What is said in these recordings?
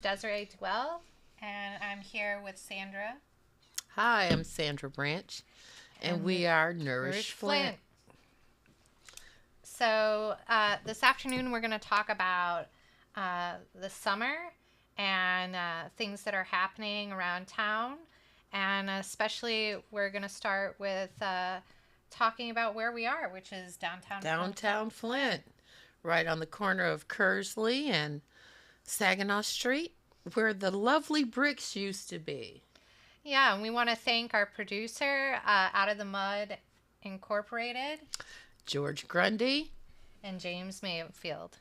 Desiree Duell, and I'm here with Sandra Hi, I'm Sandra Branch, and and we are Nourish Nourish Flint. Flint. So, this afternoon we're going to talk about the summer and things that are happening around town. And especially, we're going to start with talking about where we are, which is Downtown Flint, right on the corner of Kersley and Saginaw Street, where the lovely bricks used to be. Yeah, and we want to thank our producer, Out of the Mud Incorporated, George Grundy, and James Mayfield.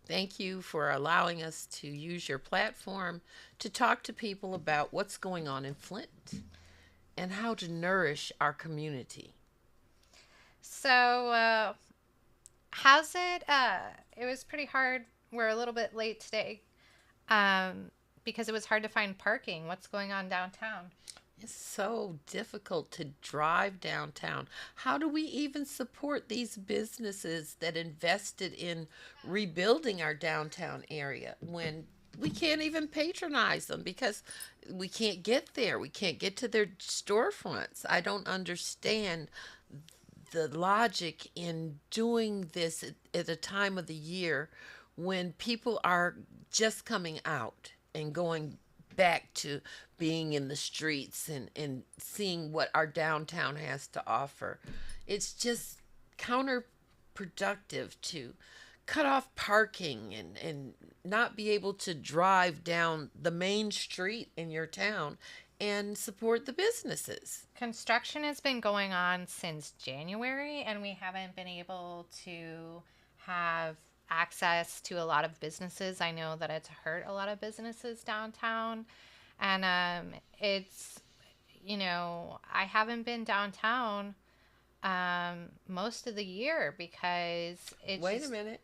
thank you for allowing us to use your platform to talk to people about what's going on in Flint and how to nourish our community. So, how's it? It was pretty hard. We're a little bit late today because it was hard to find parking. What's going on downtown? It's so difficult to drive downtown. How do we even support these businesses that invested in rebuilding our downtown area when we can't even patronize them because we can't get there? We can't get to their storefronts. I don't understand the logic in doing this at a time of the year when people are just coming out and going back to being in the streets and seeing what our downtown has to offer. It's just counterproductive to cut off parking and not be able to drive down the main street in your town and support the businesses. Construction has been going on since January, and we haven't been able to have access to a lot of businesses. I know that it's hurt a lot of businesses downtown, and I haven't been downtown most of the year because it's Wait a just minute.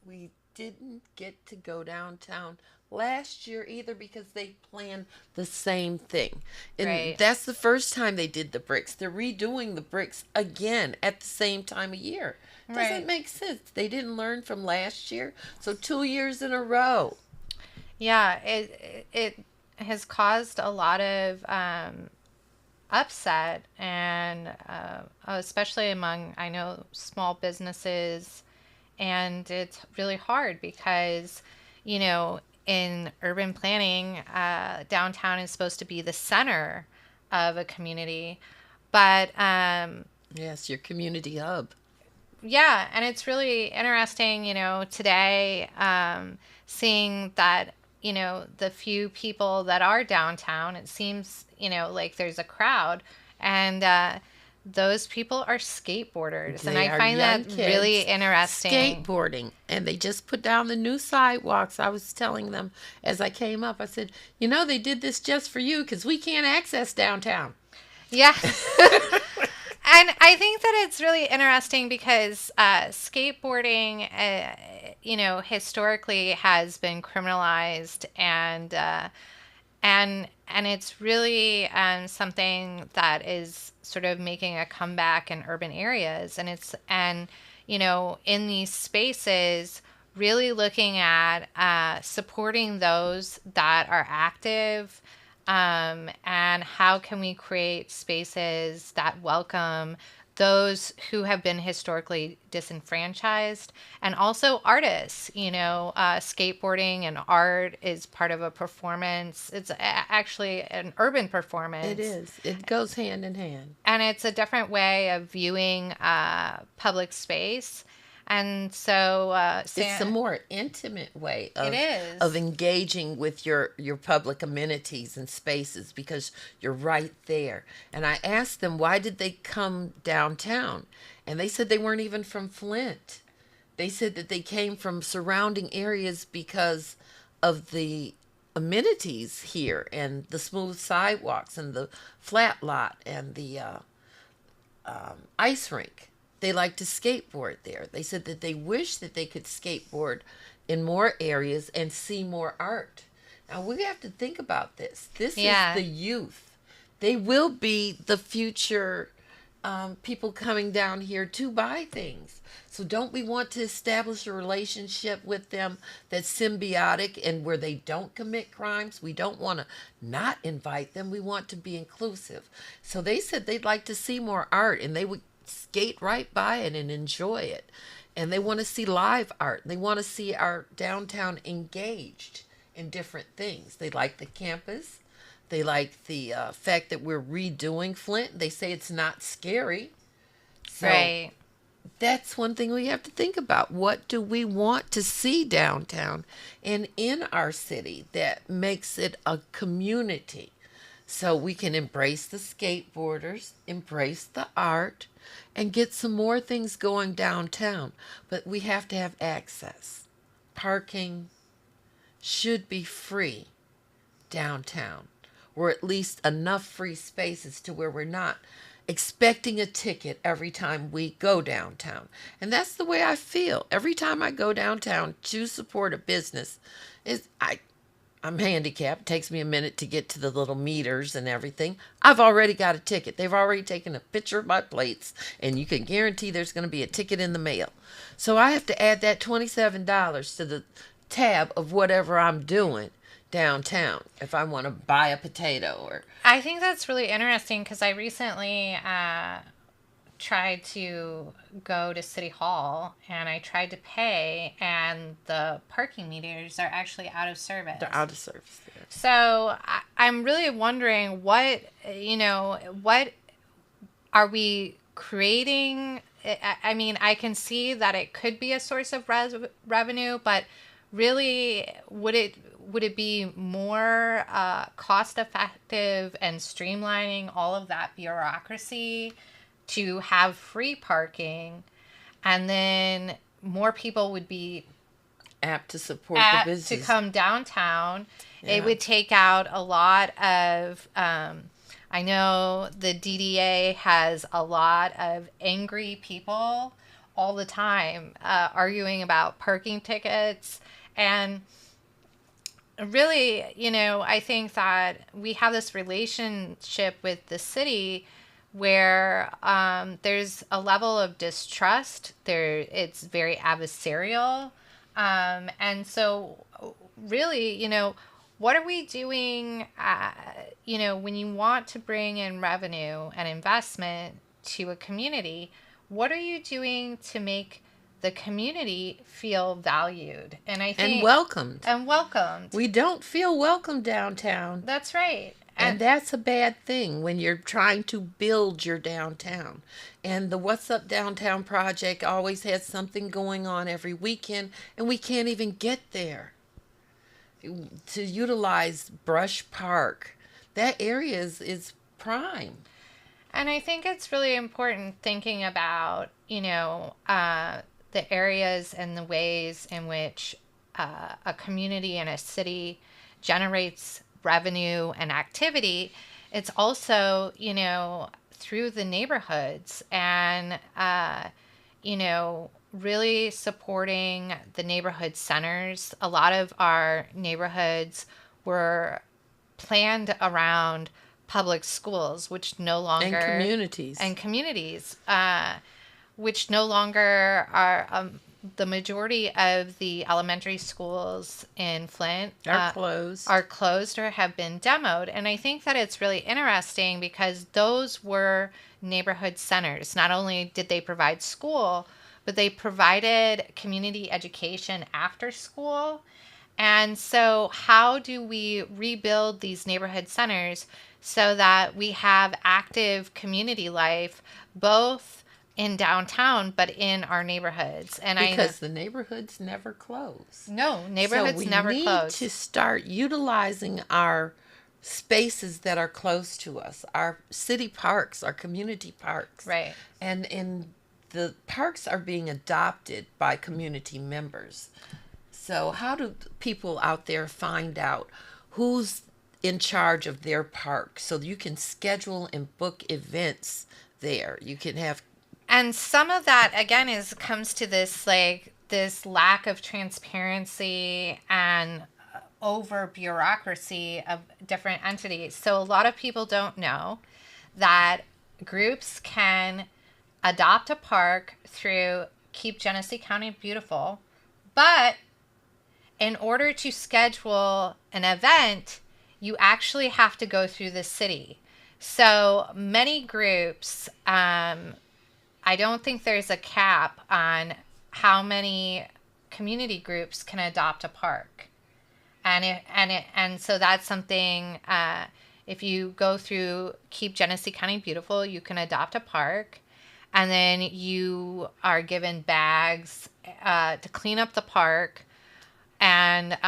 We didn't get to go downtown last year either because they planned the same thing. And right. that's the first time they did the bricks. They're redoing the bricks again at the same time of year. Doesn't Right. make sense. They didn't learn from last year. So 2 years in a row. Yeah, it has caused a lot of upset, and especially among, I know, small businesses. And it's really hard because, in urban planning, downtown is supposed to be the center of a community. But Yes, your community hub. yeah, and it's really interesting, today, seeing that, the few people that are downtown, it seems, like there's a crowd, and those people are skateboarders. And They I are find young that really kids interesting. skateboarding, and they just put down the new sidewalks. I was telling them as I came up, I said, they did this just for you because we can't access downtown. Yeah. And I think that it's really interesting because skateboarding, historically has been criminalized, and it's really something that is sort of making a comeback in urban areas, and in these spaces, really looking at supporting those that are active, and how can we create spaces that welcome those who have been historically disenfranchised, and also artists. Skateboarding and art is part of a performance. It's actually an urban It performance, is. It goes hand in hand. and it's a different way of viewing public space. And so, It's a more intimate way it of is. engaging with your public amenities and spaces because you're right there. And I asked them why did they come downtown, and they said they weren't even from Flint. They said that they came from surrounding areas because of the amenities here and the smooth sidewalks and the flat lot and the ice rink. They like to skateboard there. They said that they wish that they could skateboard in more areas and see more art. Now we have to think about this. This is Yeah. the youth. They will be the future people coming down here to buy things. So don't we want to establish a relationship with them that's symbiotic and where they don't commit crimes? We don't want to not invite them. We want to be inclusive. So they said they'd like to see more art, and they would skate right by it and enjoy it. And they want to see live art. They want to see our downtown engaged in different things. They like the campus. They like the fact that we're redoing Flint. They say it's not scary. So Right. that's one thing we have to think about. What do we want to see downtown and in our city that makes it a community? So we can embrace the skateboarders, embrace the art, and get some more things going downtown. But we have to have access. Parking should be free downtown, or at least enough free spaces to where we're not expecting a ticket every time we go downtown. And that's the way I feel. Every time I go downtown to support a business, I'm handicapped. It takes me a minute to get to the little meters and everything. I've already got a ticket. They've already taken a picture of my plates, and you can guarantee there's going to be a ticket in the mail. So I have to add that $27 to the tab of whatever I'm doing downtown if I want to buy a potato or... I think that's really interesting because I recently tried to go to City Hall and I tried to pay, and the parking meters are actually out of service. They're out of service there. So I'm really wondering what are we creating? I mean, I can see that it could be a source of revenue, but really, would it be more cost effective and streamlining all of that bureaucracy to have free parking, and then more people would be apt to support the business to come downtown? Yeah. It would take out a lot of I know the DDA has a lot of angry people all the time arguing about parking tickets. And really, I think that we have this relationship with the city where there's a level of distrust. It's very adversarial. And so really, what are we doing, when you want to bring in revenue and investment to a community, what are you doing to make the community feel valued? And I think... And welcomed. We We don't feel welcome downtown. That's right. And that's a bad thing when you're trying to build your downtown. And the What's Up Downtown project always has something going on every weekend, and we can't even get there. To utilize Brush Park, that area is prime. And I think it's really important thinking about, the areas and the ways in which a community and a city generates revenue and activity. It's also, through the neighborhoods and, really supporting the neighborhood centers. A lot of our neighborhoods were planned around public schools, which no longer... And communities. Which no longer are... the majority of the elementary schools in Flint Are closed or have been demoed. And I think that it's really interesting because those were neighborhood centers. Not only did they provide school, but they provided community education after school. And so how do we rebuild these neighborhood centers so that we have active community life, both in downtown, but in our neighborhoods? And because the neighborhoods never close. No, neighborhoods never close. We need to start utilizing our spaces that are close to us, our city parks, our community parks. Right. And the parks are being adopted by community members. So how do people out there find out who's in charge of their park so you can schedule and book events there? You can have... And some of that, again, comes to this lack of transparency and over bureaucracy of different entities. So a lot of people don't know that groups can adopt a park through Keep Genesee County Beautiful. But in order to schedule an event, you actually have to go through the city. So many groups, I don't think there's a cap on how many community groups can adopt a park. And so that's something, if you go through Keep Genesee County Beautiful, you can adopt a park, and then you are given bags to clean up the park, and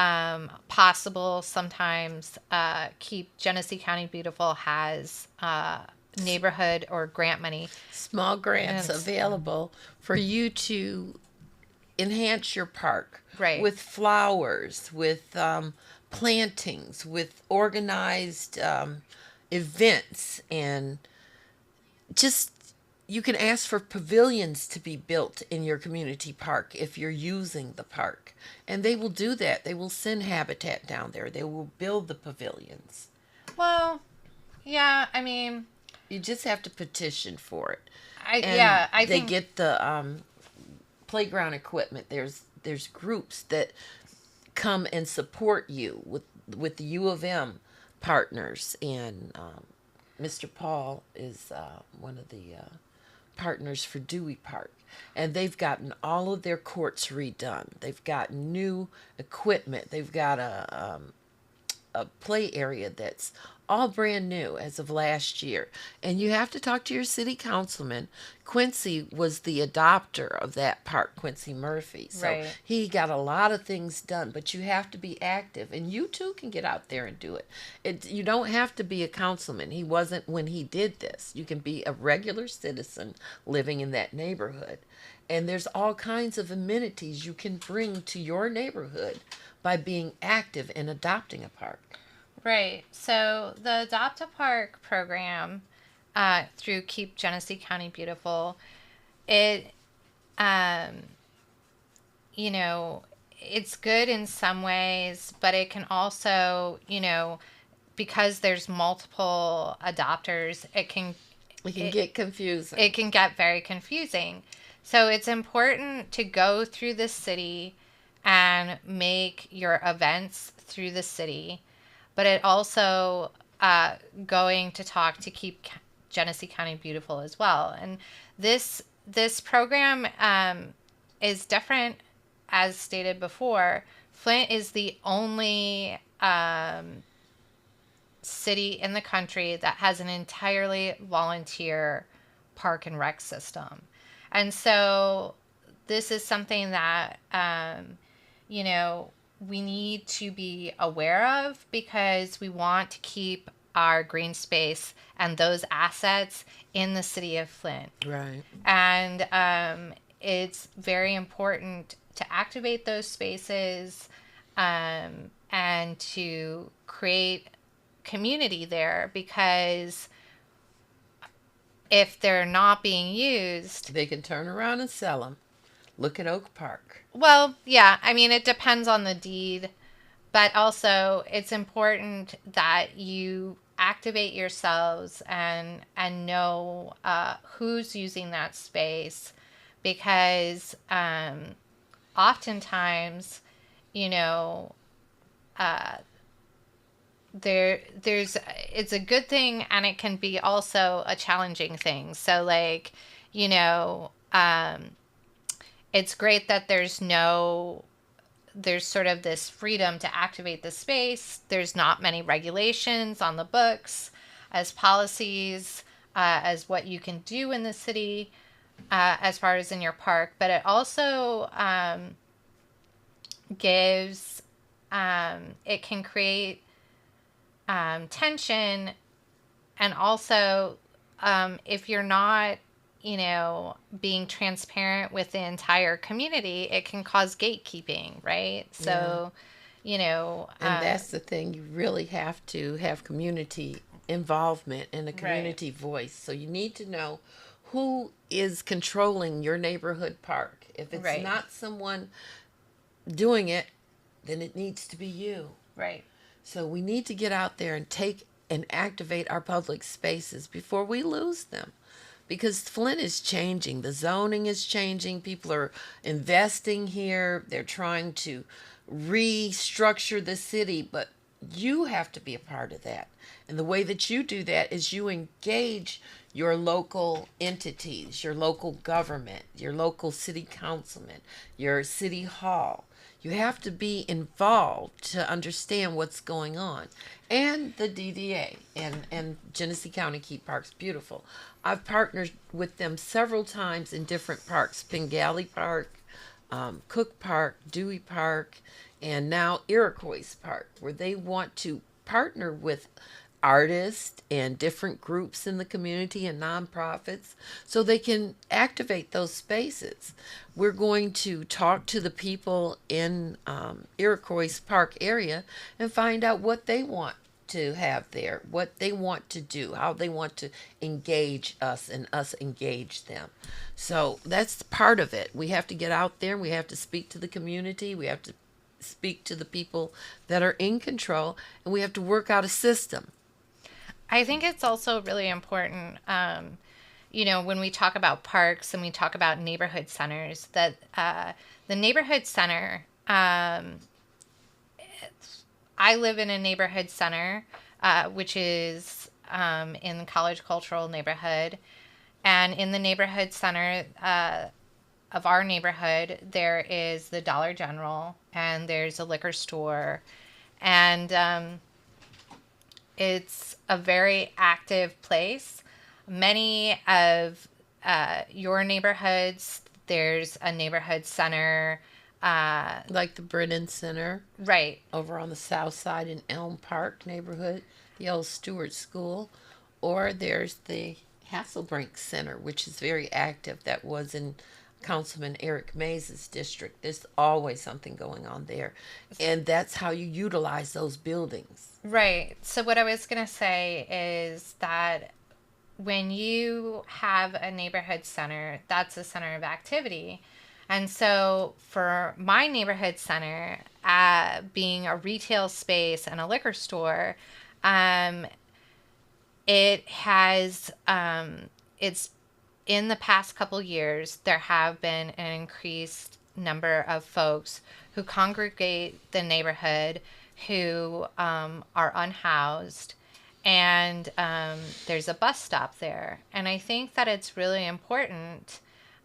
possible sometimes Keep Genesee County Beautiful has neighborhood or grant money. Small grants available for you to enhance your park, Right. with flowers, with plantings, with organized events, and just you can ask for pavilions to be built in your community park if you're using the park. And they will do that. They will send Habitat down there. They will build the pavilions. Well, yeah, I mean, you just have to petition for it. I they think get the playground equipment. There's groups that come and support you with the U of M partners, and Mr. Paul is one of the partners for Dewey Park, and they've gotten all of their courts redone. They've got new equipment. They've got a play area that's all brand new as of last year. And you have to talk to your city councilman. Quincy was the adopter of that park, Quincy Murphy. So Right. he got a lot of things done, but you have to be active, and you too can get out there and do it. You don't have to be a councilman. He wasn't when he did this. You can be a regular citizen living in that neighborhood. And there's all kinds of amenities you can bring to your neighborhood by being active and adopting a park. Right. So the Adopt a Park program through Keep Genesee County Beautiful, it, you know, it's good in some ways, but it can also, because there's multiple adopters, it can get confusing. It can get very confusing. So it's important to go through the city and make your events through the city, but it also going to talk to Keep Genesee County Beautiful as well. And this program is different, as stated before. Flint is the only city in the country that has an entirely volunteer park and rec system. And so this is something that, we need to be aware of, because we want to keep our green space and those assets in the city of Flint. Right. And it's very important to activate those spaces and to create community there, because if they're not being used, they can turn around and sell them. Look at Oak Park. Well, yeah, I mean, it depends on the deed, but also it's important that you activate yourselves and know who's using that space, because oftentimes, there's it's a good thing, and it can be also a challenging thing. So, like, it's great that there's sort of this freedom to activate the space. There's not many regulations on the books as policies, as what you can do in the city, as far as in your park. But it also gives, it can create tension. And also, if you're not being transparent with the entire community, it can cause gatekeeping, right? So, and that's the thing. You really have to have community involvement and a community voice. So you need to know who is controlling your neighborhood park. If it's not someone doing it, then it needs to be you. Right. So we need to get out there and take and activate our public spaces before we lose them. because Flint is changing. The zoning is changing. People are investing here. They're trying to restructure the city, but you have to be a part of that. And the way that you do that is you engage your local entities, your local government, your local city councilman, your city hall. You have to be involved to understand what's going on. And the DDA and Genesee County Keep Parks beautiful. I've partnered with them several times in different parks, Pengali Park, Cook Park, Dewey Park, and now Iroquois Park, where they want to partner with artists and different groups in the community and nonprofits so they can activate those spaces. We're going to talk to the people in Iroquois Park area and find out what they want to have there, what they want to do, how they want to engage us and us engage them. So that's part of it. We have to get out there, we have to speak to the community, we have to speak to the people that are in control, and we have to work out a system. I think it's also really important, when we talk about parks and we talk about neighborhood centers, that the neighborhood center, I live in a neighborhood center, which is in the College Cultural neighborhood. And in the neighborhood center of our neighborhood, there is the Dollar General and there's a liquor store. And it's a very active place. Many of your neighborhoods, there's a neighborhood center. Like the Brennan Center. Right. Over on the south side in Elm Park neighborhood, the old Stewart School. Or there's the Hasselbrink Center, which is very active. That was in Councilman Eric Mays' district. There's always something going on there. And that's how you utilize those buildings. Right. So what I was going to say is that when you have a neighborhood center, that's a center of activity. And so for my neighborhood center, being a retail space and a liquor store, it has, it's in the past couple years, there have been an increased number of folks who congregate the neighborhood who are unhoused, and there's a bus stop there. And I think that it's really important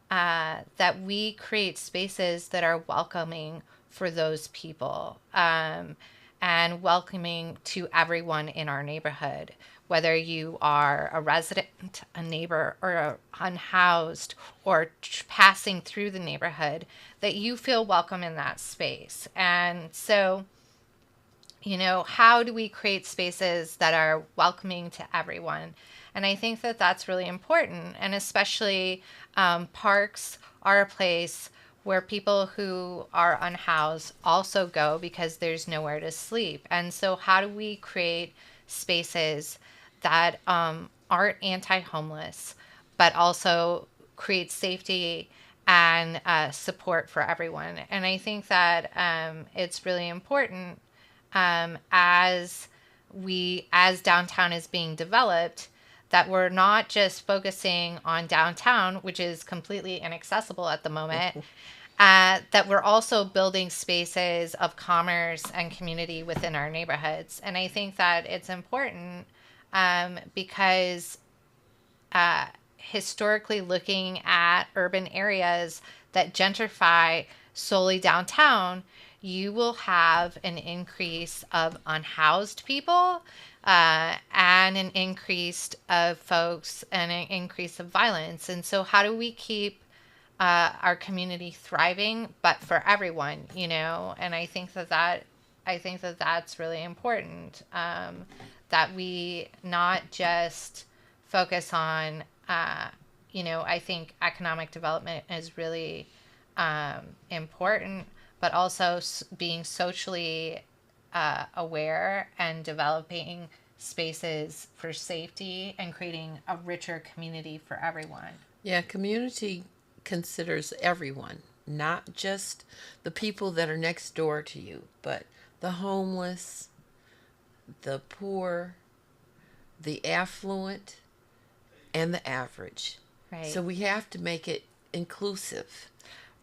that we create spaces that are welcoming for those people, and welcoming to everyone in our neighborhood, whether you are a resident, a neighbor, or unhoused, or passing through the neighborhood, that you feel welcome in that space. And so, how do we create spaces that are welcoming to everyone? And I think that that's really important. And especially parks are a place where people who are unhoused also go because there's nowhere to sleep. And so how do we create spaces that aren't anti-homeless, but also create safety and support for everyone? And I think that it's really important as downtown is being developed, that we're not just focusing on downtown, which is completely inaccessible at the moment, that we're also building spaces of commerce and community within our neighborhoods. And I think that it's important because historically looking at urban areas that gentrify solely downtown, you will have an increase of unhoused people and an increase of folks and an increase of violence. And so how do we keep our community thriving, but for everyone, And I think that that's really important, that we not just focus on, I think economic development is really important, but also being socially aware and developing spaces for safety and creating a richer community for everyone. Yeah, community considers everyone, not just the people that are next door to you, but the homeless, the poor, the affluent, and the average. Right. So we have to make it inclusive.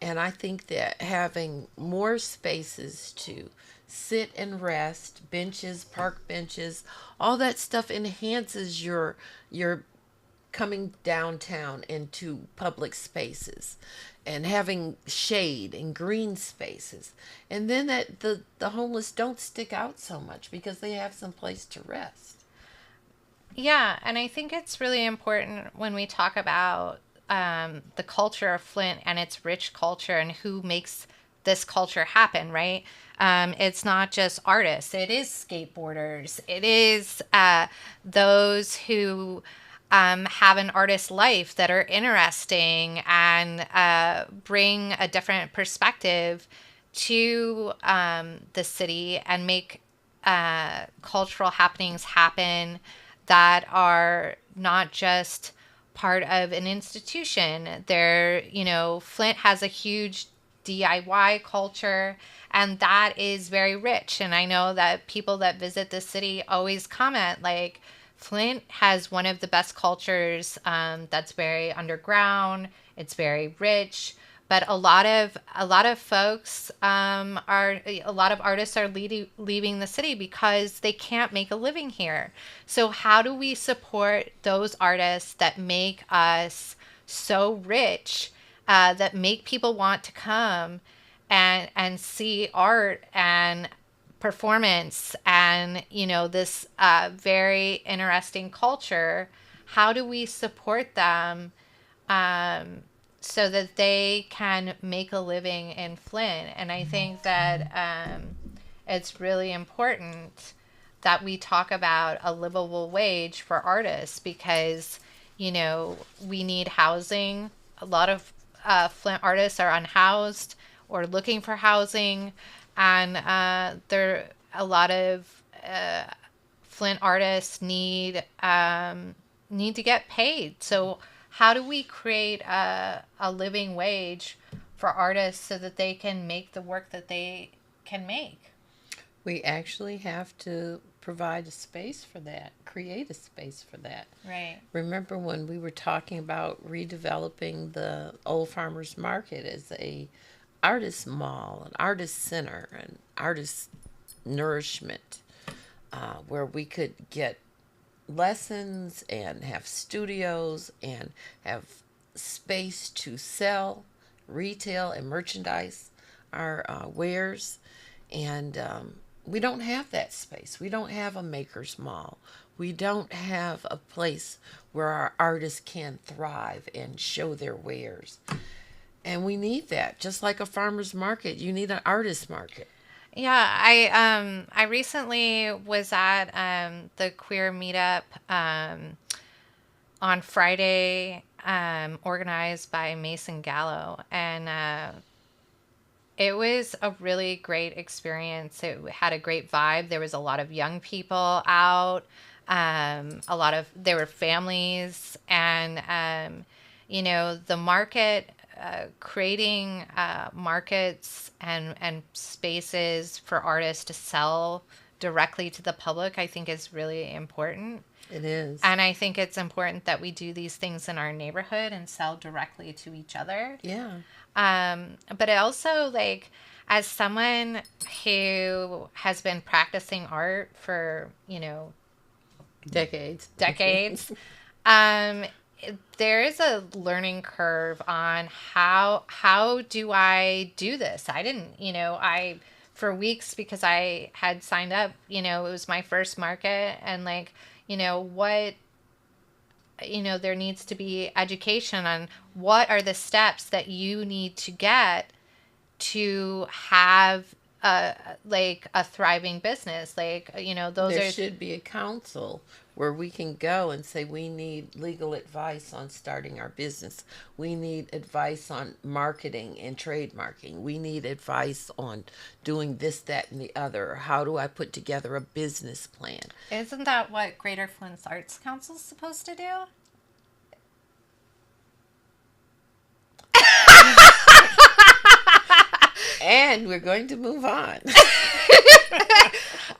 And I think that having more spaces to sit and rest, benches, park benches, all that stuff enhances your coming downtown into public spaces and having shade and green spaces. And then that the homeless don't stick out so much because they have some place to rest. Yeah, and I think it's really important when we talk about the culture of Flint and its rich culture and who makes this culture happen, right? It's not just artists, it is skateboarders, it is those who have an artist life that are interesting and bring a different perspective to the city and make cultural happenings happen that are not just part of an institution. Flint has a huge DIY culture, and that is very rich. And I know that people that visit the city always comment like, Flint has one of the best cultures that's very underground. It's very rich, but a lot of folks a lot of artists are leaving the city because they can't make a living here. So how do we support those artists that make us so rich, that make people want to come and see art and performance and this very interesting culture? How do we support them so that they can make a living in Flint? And I think that it's really important that we talk about a livable wage for artists because we need housing. A lot of Flint artists are unhoused or looking for housing. And there a lot of Flint artists need to get paid. So how do we create a living wage for artists so that they can make the work that they can make? We actually have to provide a space for that, create a space for that. Right. Remember when we were talking about redeveloping the Old Farmers Market as a artist mall, an artist center, and artist nourishment, where we could get lessons and have studios and have space to sell, retail, and merchandise our wares. And we don't have that space. We don't have a maker's mall. We don't have a place where our artists can thrive and show their wares. And we need that. Just like a farmer's market, you need an artist market. Yeah, I recently was at the queer meetup on Friday, organized by Mason Gallo, and it was a really great experience. It had a great vibe. There was a lot of young people out. There were families, and the market. Creating markets and spaces for artists to sell directly to the public, I think is really important. It is. And I think it's important that we do these things in our neighborhood and sell directly to each other. Yeah. But also, like, as someone who has been practicing art for, decades, there is a learning curve on how do I do this? I didn't, for weeks, because I had signed up, it was my first market, and there needs to be education on what are the steps that you need to get to have a thriving business. There should be a council where we can go and say, we need legal advice on starting our business. We need advice on marketing and trademarking. We need advice on doing this, that, and the other. How do I put together a business plan? Isn't that what Greater Flint's Arts Council is supposed to do? And we're going to move on.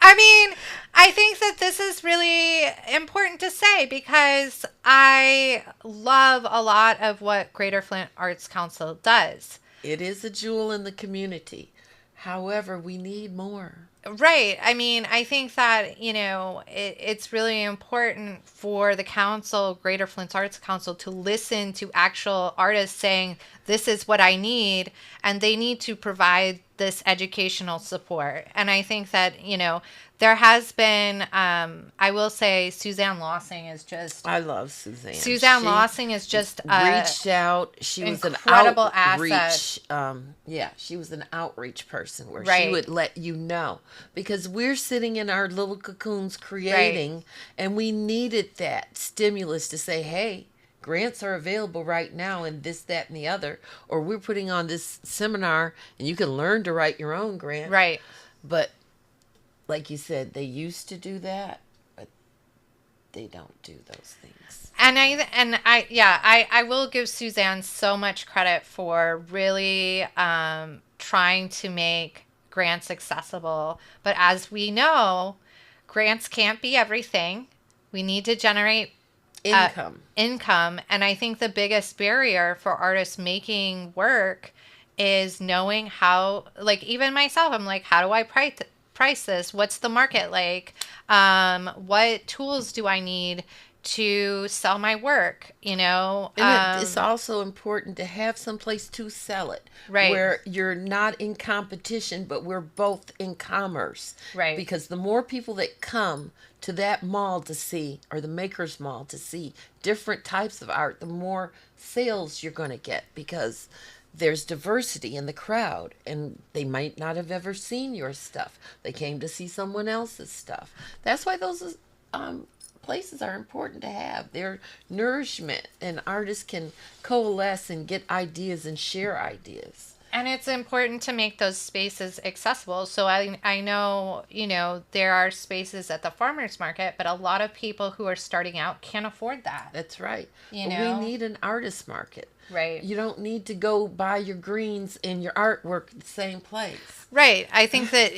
I mean, I think that this is really important to say because I love a lot of what Greater Flint Arts Council does. It is a jewel in the community. However, we need more. Right. I mean, I think that, it's really important for the council, Greater Flint Arts Council, to listen to actual artists saying, this is what I need, and they need to provide this educational support. And I think that, there has been, I will say, Suzanne Lossing is just... I love Suzanne. Suzanne Lossing is just reached out. She was an incredible outreach. Asset. She was an outreach person where Right. she would let you know, because we're sitting in our little cocoons creating, Right. and we needed that stimulus to say, hey, grants are available right now and this, that, and the other, or we're putting on this seminar and you can learn to write your own grant. Right. But like you said, they used to do that, but they don't do those things. And I will give Suzanne so much credit for really trying to make grants accessible. But as we know, grants can't be everything. We need to generate income. And I think the biggest barrier for artists making work is knowing how, like, even myself, I'm like, how do I price this? What's the market like? What tools do I need to sell my work? And it's also important to have some place to sell it, right, where you're not in competition, but we're both in commerce, right? Because the more people that come to that mall to see, or the Makers Mall to see different types of art, the more sales you're going to get, because there's diversity in the crowd, and they might not have ever seen your stuff. They came to see someone else's stuff. That's why those places are important to have. They're nourishment, and artists can coalesce and get ideas and share ideas. And it's important to make those spaces accessible. So I know, there are spaces at the farmers market, but a lot of people who are starting out can't afford that. That's right. We need an artist market. Right. You don't need to go buy your greens and your artwork at the same place. Right. I think that,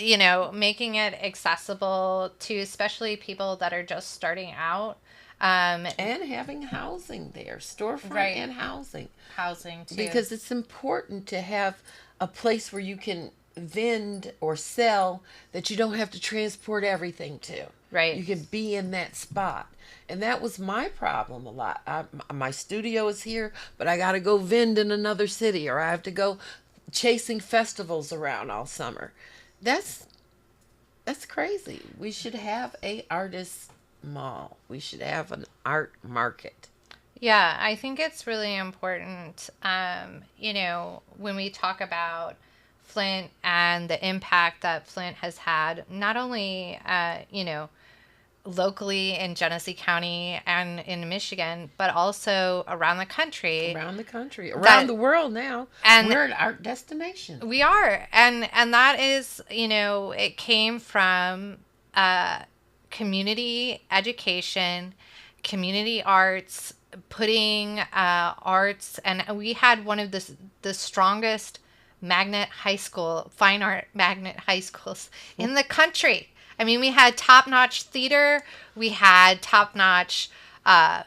making it accessible to especially people that are just starting out. And having housing there, storefront, right, and housing. Housing, too. Because it's important to have a place where you can vend or sell that you don't have to transport everything to. Right. You can be in that spot. And that was my problem a lot. My studio is here, but I got to go vend in another city, or I have to go chasing festivals around all summer. That's crazy. We should have a artist mall. We should have an art market. Yeah, I think it's really important, when we talk about Flint and the impact that Flint has had, not only, locally in Genesee County and in Michigan, but also around the country. Around the world now. And we're an art destination. We are. And that is, it came from community education, community arts, putting arts, and we had one of the strongest fine art magnet high schools in the country. I mean, we had top-notch theater, we had top-notch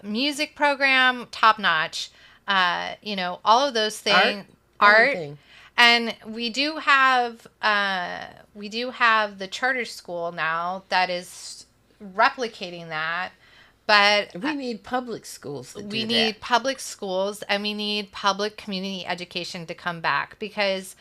music program, top-notch, all of those things. Art. And we do have the charter school now that is replicating that. But we need public schools to do that. We need public schools, and we need public community education to come back, because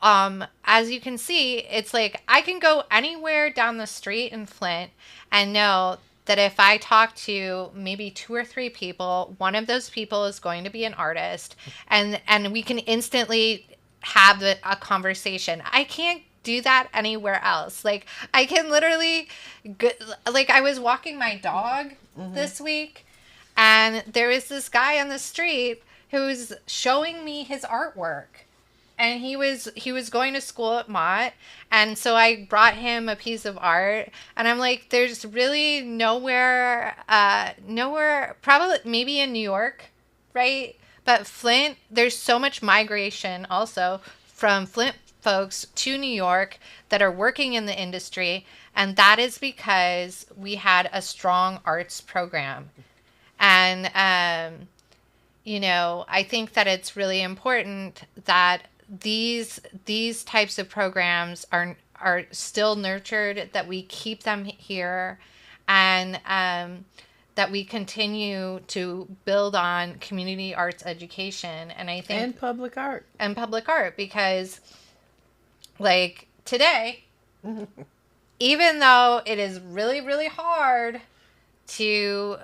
as you can see, it's like I can go anywhere down the street in Flint and know that if I talk to maybe 2 or 3 people, one of those people is going to be an artist, and we can instantly have a conversation. I can't do that anywhere else. Like, I can literally like, I was walking my dog this week, and there was this guy on the street who was showing me his artwork. And he was going to school at Mott, and so I brought him a piece of art, and I'm like, there's really nowhere, probably maybe in New York, right? But Flint, there's so much migration also from Flint folks to New York that are working in the industry, And that is because we had a strong arts program. And, I think that it's really important that these types of programs are still nurtured, that we keep them here, and that we continue to build on community arts education. And I think And public art. and public art, because like today, even though it is really, really hard to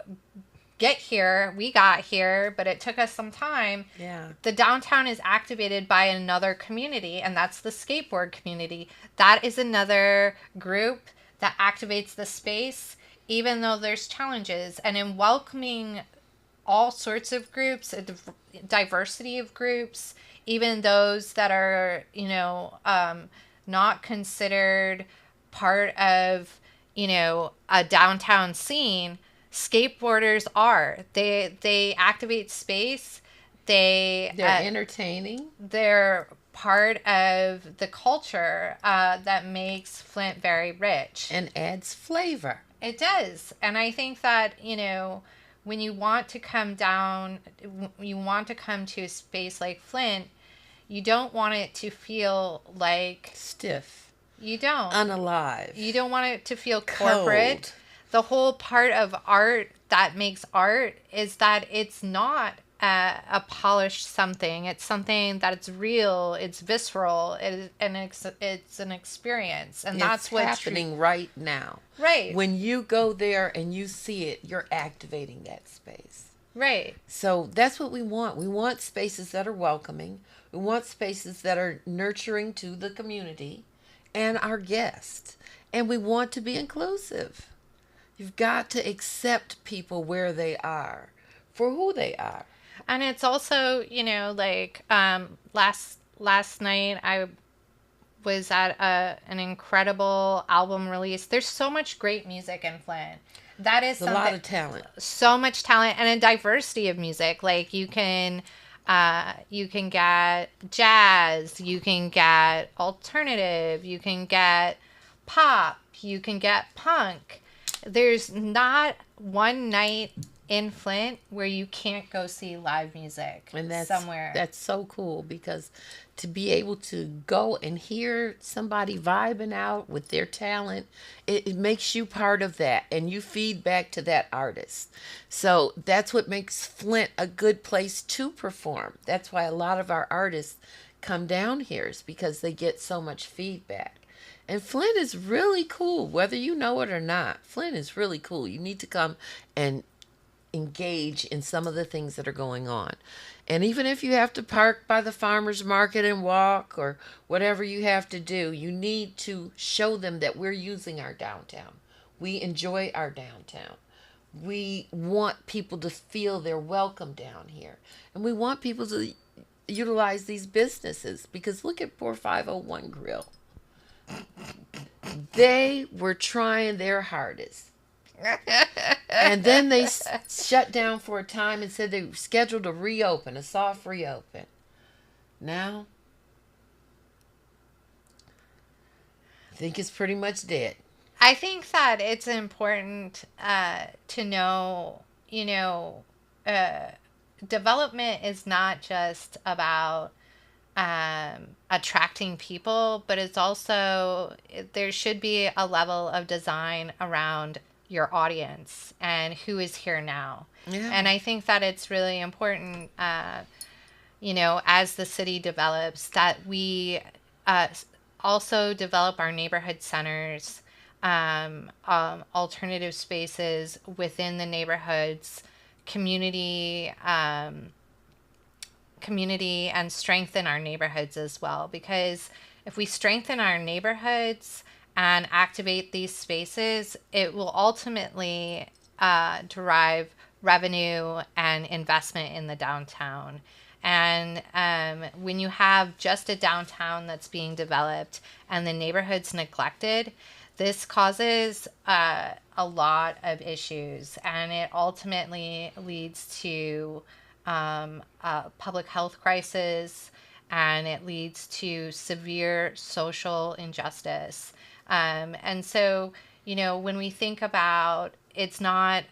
get here, we got here, but it took us some time. Yeah. The downtown is activated by another community, and that's the skateboard community. That is another group that activates the space, even though there's challenges. And in welcoming all sorts of groups, a diversity of groups, even those that are, not considered part of, a downtown scene, skateboarders are. They activate space. They're entertaining. They're part of the culture that makes Flint very rich and adds flavor. It does. And I think that, when you want to come down, you want to come to a space like Flint, you don't want it to feel like stiff. You don't. Unalive. You don't want it to feel corporate. Cold. The whole part of art that makes art is that it's not a polished something. It's something that it's real, it's visceral, it's an experience. And that's what's happening right now. Right. When you go there and you see it, you're activating that space. Right. So that's what we want. We want spaces that are welcoming. We want spaces that are nurturing to the community and our guests. And we want to be inclusive. You've got to accept people where they are, for who they are. And it's also, last night I was at an incredible album release. There's so much great music in Flint. That is a lot of talent. So much talent and a diversity of music. Like you can get jazz, you can get alternative, you can get pop, you can get punk. There's not one night in Flint where you can't go see live music and that's somewhere. That's so cool, because to be able to go and hear somebody vibing out with their talent, it makes you part of that, and you feed back to that artist. So that's what makes Flint a good place to perform. That's why a lot of our artists come down here, is because they get so much feedback. And Flint is really cool, whether you know it or not. Flint is really cool. You need to come and engage in some of the things that are going on. And even if you have to park by the farmer's market and walk, or whatever you have to do, you need to show them that we're using our downtown. We enjoy our downtown. We want people to feel they're welcome down here. And we want people to utilize these businesses, because look at poor 501 Grill. They were trying their hardest. And then they shut down for a time and said they were scheduled to reopen, a soft reopen. Now, I think it's pretty much dead. I think that it's important to know, development is not just about attracting people, but it's also, there should be a level of design around your audience and who is here now. Yeah. And I think that it's really important, as the city develops, that we also develop our neighborhood centers, alternative spaces within the neighborhoods, community and strengthen our neighborhoods as well. Because if we strengthen our neighborhoods and activate these spaces, it will ultimately derive revenue and investment in the downtown. And when you have just a downtown that's being developed and the neighborhood's neglected, this causes a lot of issues, and it ultimately leads to a public health crisis, and it leads to severe social injustice. And so, when we think about, it's not,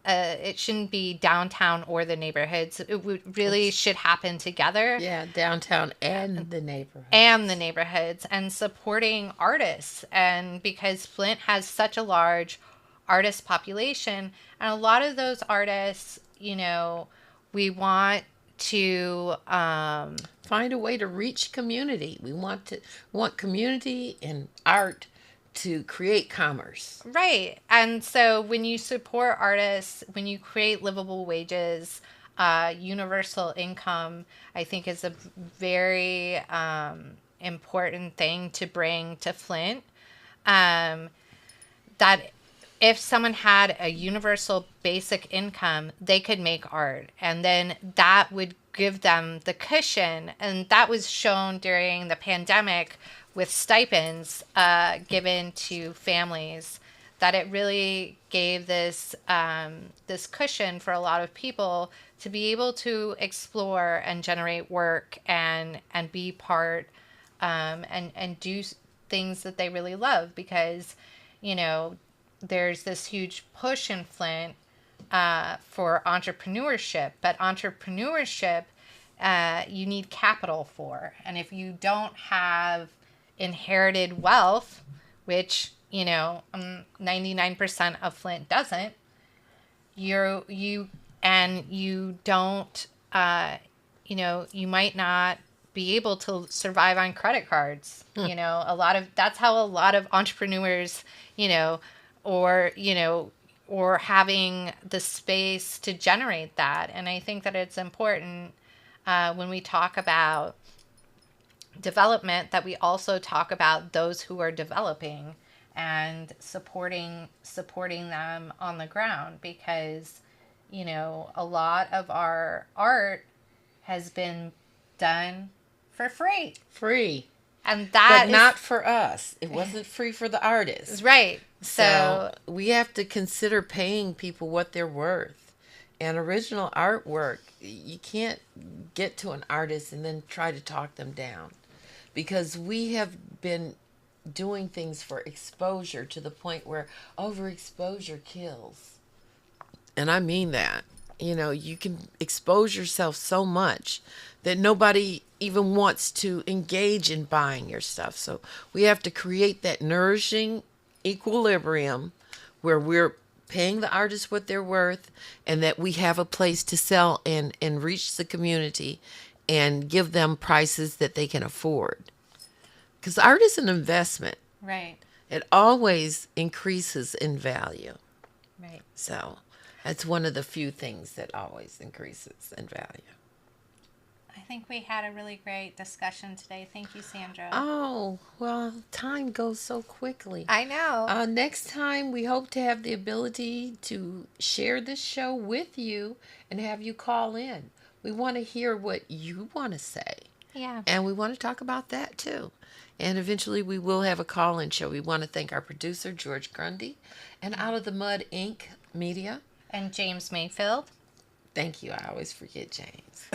it shouldn't be downtown or the neighborhoods. It really should happen together. Yeah, downtown and the neighborhood. And the neighborhoods, and supporting artists. And because Flint has such a large artist population, and a lot of those artists, we want to find a way to reach community. We want community and art to create commerce. Right. And so when you support artists, when you create livable wages, universal income, I think is a very important thing to bring to Flint. That if someone had a universal basic income, they could make art. And then that would give them the cushion. And that was shown during the pandemic with stipends given to families, that it really gave this this cushion for a lot of people to be able to explore and generate work and be part and do things that they really love. Because there's this huge push in Flint for entrepreneurship, but entrepreneurship you need capital for. And if you don't have inherited wealth, which 99% of Flint doesn't, you don't you might not be able to survive on credit cards. That's how a lot of entrepreneurs, or having the space to generate that. And I think that it's important when we talk about development, that we also talk about those who are developing and supporting them on the ground. Because a lot of our art has been done for free, and but not for us. It wasn't free for the artists, right? So we have to consider paying people what they're worth. And original artwork, you can't get to an artist and then try to talk them down, because we have been doing things for exposure to the point where overexposure kills. And I mean that. You can expose yourself so much that nobody even wants to engage in buying your stuff. So we have to create that nourishing equilibrium where we're paying the artists what they're worth, and that we have a place to sell and reach the community and give them prices that they can afford. Because art is an investment. Right. It always increases in value. Right. So that's one of the few things that always increases in value. I think we had a really great discussion today. Thank you, Sandra. Oh, well, time goes so quickly. I know. Next time, we hope to have the ability to share this show with you and have you call in. We want to hear what you want to say. Yeah. And we want to talk about that, too. And eventually, we will have a call-in show. We want to thank our producer, George Grundy, and Out of the Mud, Inc. Media. And James Mayfield. Thank you. I always forget James.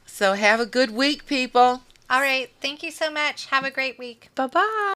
So have a good week, people. All right. Thank you so much. Have a great week. Bye-bye.